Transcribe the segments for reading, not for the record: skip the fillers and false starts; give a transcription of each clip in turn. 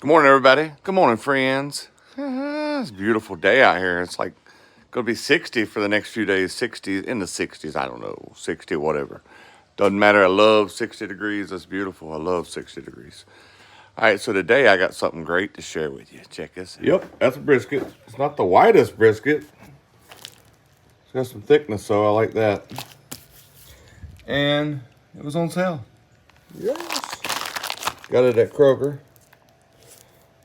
Good morning, everybody. Good morning, friends. It's a beautiful day out here. It's like going to be 60 for the next few days. 60 in the 60s. I don't know, 60, whatever. Doesn't matter. I love 60 degrees. That's beautiful. I love 60 degrees. All right, so today I got something great to share with you. Check this out. Yep, that's a brisket. It's not the whitest brisket. It's got some thickness, so I like that. And it was on sale. Yes. Got it at Kroger.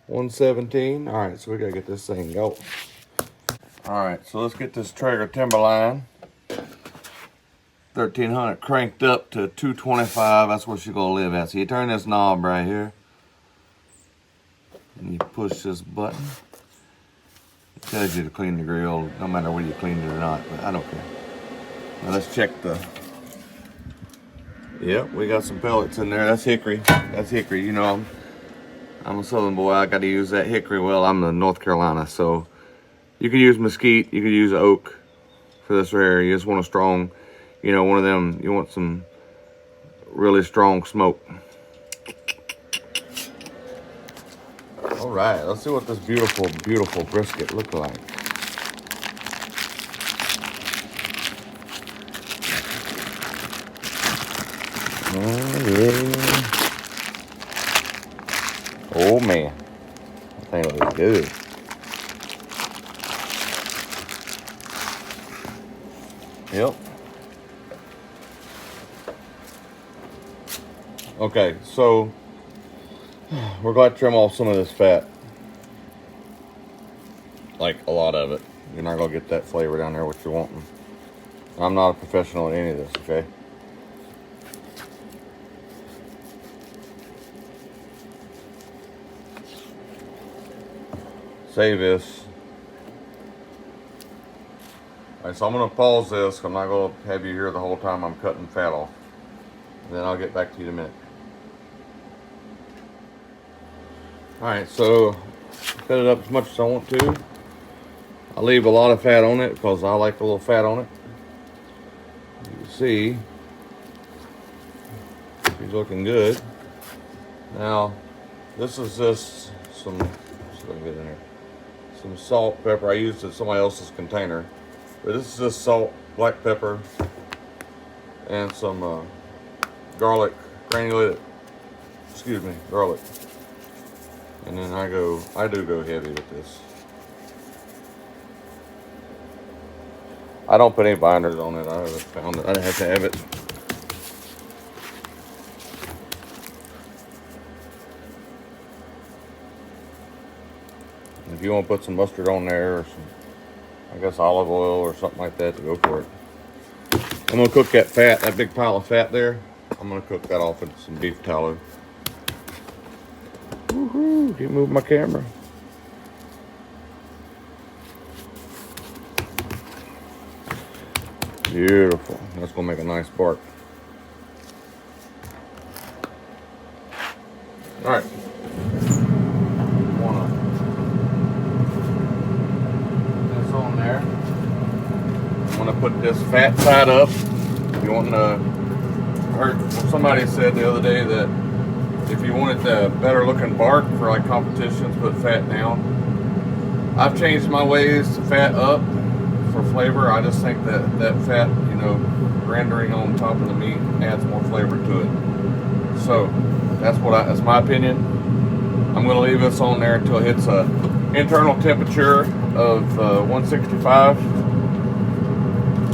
117. All right, so we gotta get this thing going. All right, so let's get this Traeger Timberline 1300 cranked up to 225. That's where she's gonna live at. So you turn this knob right here, and you push this button. It tells you to clean the grill, no matter whether you cleaned it or not. But I don't care. Now let's check the. Yep, we got some pellets in there. That's hickory. That's hickory. You know, I'm a Southern boy. I got to use that hickory. Well, I'm in North Carolina, so you can use mesquite. You can use oak for this rare. You just want a strong, you know, one of them. You want some really strong smoke. All right, let's see what this beautiful, beautiful brisket looks like. Oh, yeah. Oh, man. That thing looks good. Yep. Okay, so we're going to trim off some of this fat. Like a lot of it. You're not going to get that flavor down there what you're wanting. I'm not a professional at any of this, okay? Save this. All right, so I'm going to pause this. I'm not going to have you here the whole time I'm cutting fat off. And then I'll get back to you in a minute. All right, so cut it up as much as I want to. I leave a lot of fat on it because I like a little fat on it. You can see she's looking good. Now, this is just some, let's go get in here. Some salt, pepper. I used it in somebody else's container. But this is just salt, black pepper, and some garlic, granulated, garlic. And then I do go heavy with this. I don't put any binders on it. I haven't found it. I didn't have to have it. If you want to put some mustard on there or some, I guess, olive oil or something like that, to go for it. I'm going to cook that fat, that big pile of fat there. I'm going to cook that off into some beef tallow. Woohoo! Didn't move my camera. Beautiful. That's going to make a nice spark. All right. On there. I'm going to put this fat side up. You want to, I heard somebody said the other day that if you wanted the better looking bark for like competitions, put fat down. I've changed my ways to fat up for flavor. I just think that that fat, you know, rendering on top of the meat adds more flavor to it. So that's my opinion. I'm going to leave this on there until it hits a internal temperature of 165.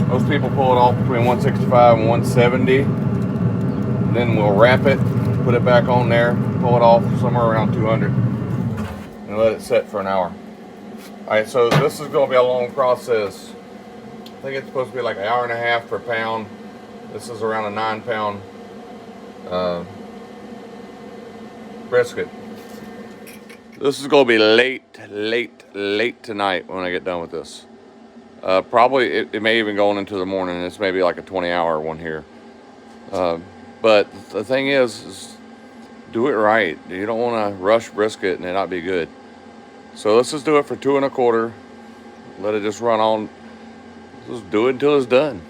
Most people pull it off between 165 and 170. And then we'll wrap it, put it back on there, pull it off somewhere around 200, and let it set for an hour. All right, so this is going to be a long process. I think it's supposed to be like an hour and a half per pound. This is around a 9-pound brisket. This is going to be late tonight when I get done with this. Probably, it may even go on into the morning. This may be like a 20-hour one here. But the thing is do it right. You don't want to rush brisket and it not be good. So let's just do it for 2 1/4. Let it just run on. Just do it until it's done.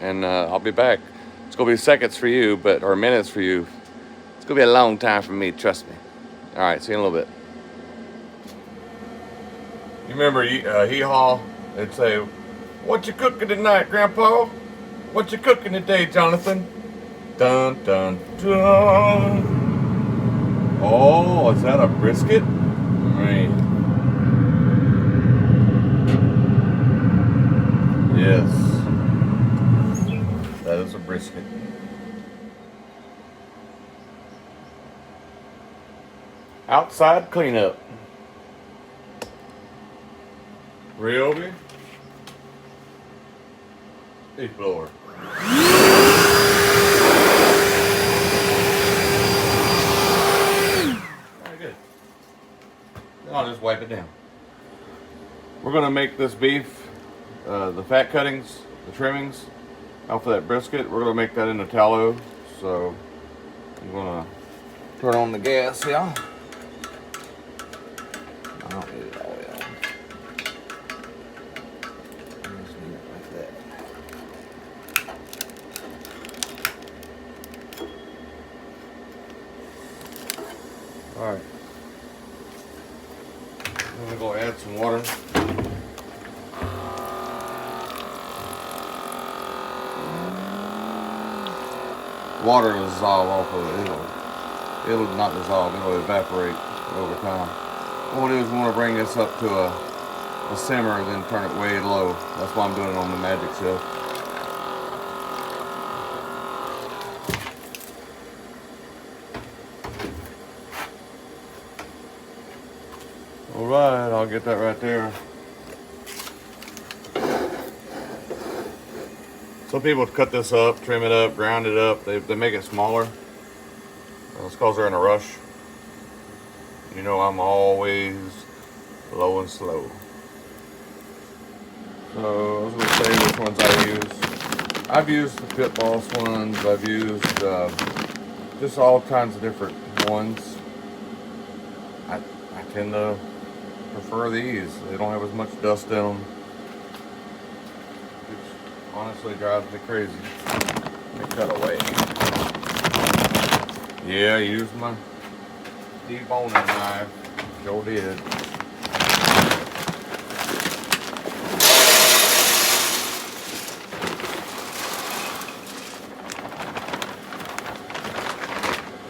And I'll be back. It's going to be seconds for you, or minutes for you. It's going to be a long time for me, trust me. All right, see you in a little bit. You remember Hee Haw? They'd say, "What you cooking tonight, Grandpa? What you cooking today, Jonathan?" Dun dun dun. Oh, is that a brisket? Right. Yes, that is a brisket. Outside cleanup. Ryobi. Leaf blower. Very good. I'll just wipe it down. We're gonna make this beef, the fat cuttings, the trimmings, off of that brisket. We're gonna make that into tallow. So I'm gonna turn on the gas here. I don't need it all the way on. I just need it like that. All right. I'm gonna go add some water. Water will dissolve off of it. It'll not dissolve, it'll evaporate over time. What we'll do is we want to bring this up to a simmer, then turn it way low. That's why I'm doing it on the magic shelf. Alright, I'll get that right there. Some people cut this up, trim it up, grind it up. They make it smaller. It's because they're in a rush. You know I'm always low and slow. So I was going to say which ones I use. I've used the Pit Boss ones. I've used just all kinds of different ones. I tend to prefer these. They don't have as much dust in them. Which honestly drives me crazy. Let me cut away. Yeah, I used my deboning knife. Sure did.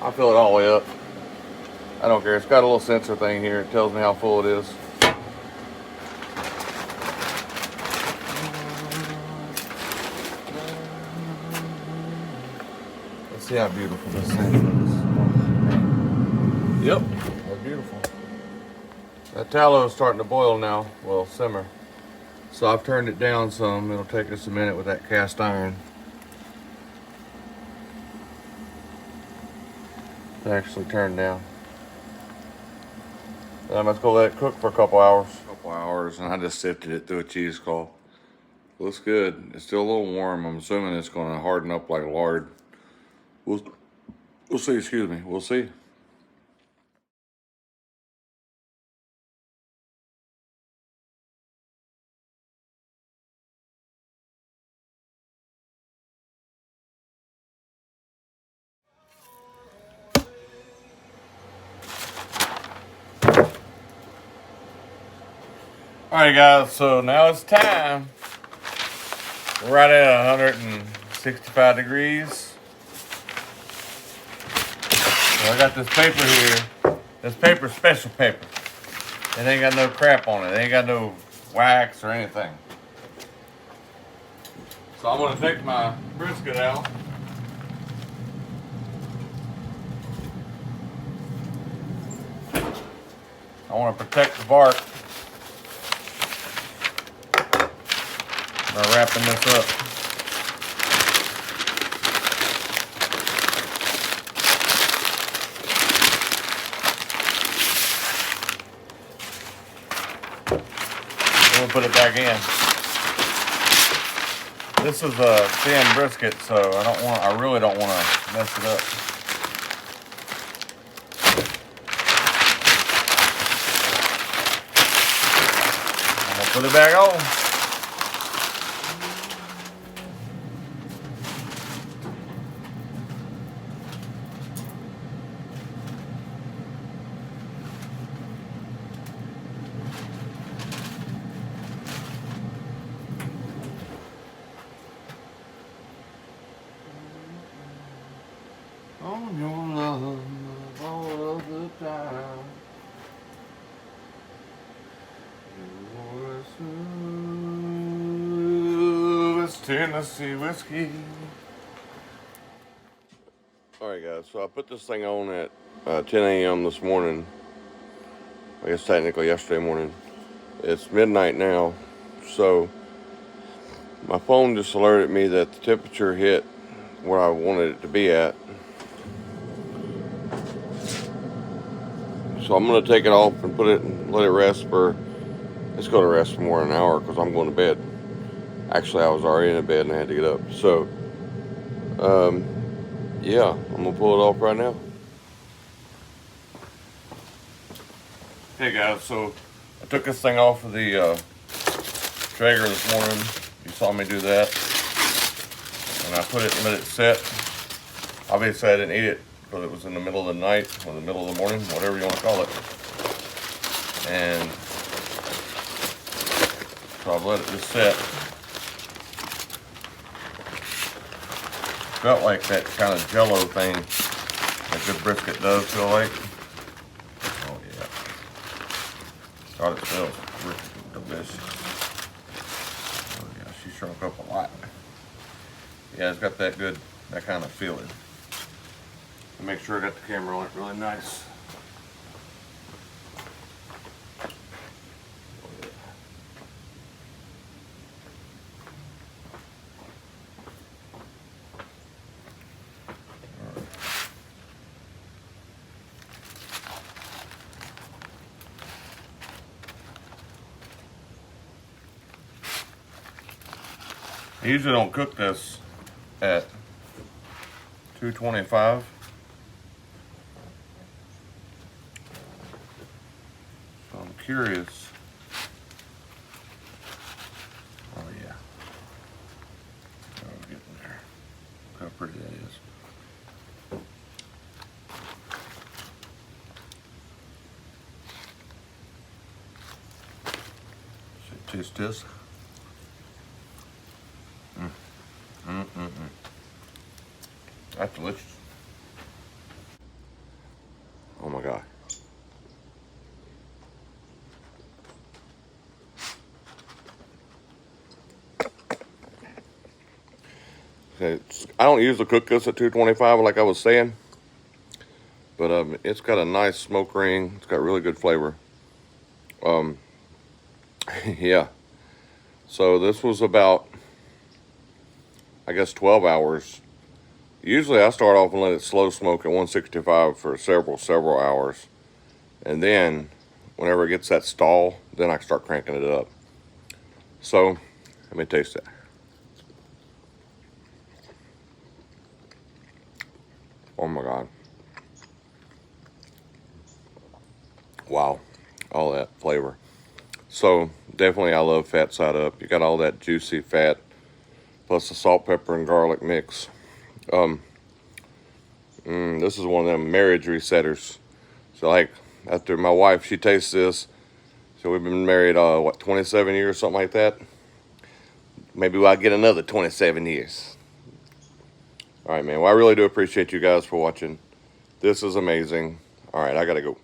I fill it all the way up. I don't care. It's got a little sensor thing here. It tells me how full it is. Let's see how beautiful this thing is. Yep, that's beautiful. That tallow is starting to boil now. Well, simmer. So I've turned it down some. It'll take us a minute with that cast iron to actually turn down. Then I'm just gonna let it cook for a couple hours. And I just sifted it through a cheesecloth. Looks good. It's still a little warm. I'm assuming it's gonna harden up like lard. We'll see, excuse me. We'll see. Alright guys, so now it's time. We're right at 165 degrees. So I got this paper here. This paper's special paper. It ain't got no crap on it. It ain't got no wax or anything. So I'm gonna take my brisket out. I want to protect the bark by wrapping this up. I'm gonna put it back in. This is a thin brisket, so I really don't want to mess it up. I'm gonna put it back on. Tennessee whiskey. Alright guys, so I put this thing on at 10 a.m. this morning. I guess technically yesterday morning. It's midnight now, so my phone just alerted me that the temperature hit where I wanted it to be at. So I'm going to take it off and put it and let it rest for, it's going to rest for more than an hour because I'm going to bed. Actually, I was already in bed and I had to get up. So, yeah, I'm going to pull it off right now. Hey guys, so I took this thing off of the Traeger this morning. You saw me do that. And I put it and let it set. Obviously I didn't eat it because it was in the middle of the night or the middle of the morning, whatever you want to call it. And so I've let it just set. Felt like that kind of jello thing that good brisket does feel like. Oh yeah. God, it smells freaking delicious. Oh yeah, she shrunk up a lot. Yeah, it's got that good, that kind of feeling. Make sure I got the camera on it really nice. I usually don't cook this at 225. So I'm curious. Oh yeah. Oh, we're getting there. Look how pretty that is. Should taste this. That's delicious. Oh my God. Okay, I don't usually cook this at 225 like I was saying, but it's got a nice smoke ring. It's got really good flavor. Yeah. So this was about, I guess, 12 hours. Usually I start off and let it slow smoke at 165 for several hours. And then whenever it gets that stall, then I start cranking it up. So let me taste it. Oh my God. Wow. All that flavor. So definitely I love fat side up. You got all that juicy fat plus the salt, pepper, and garlic mix. This is one of them marriage resetters. So like after my wife, she tastes this. So we've been married, what, 27 years, something like that. Maybe I'll get another 27 years. All right, man. Well, I really do appreciate you guys for watching. This is amazing. All right, I gotta go.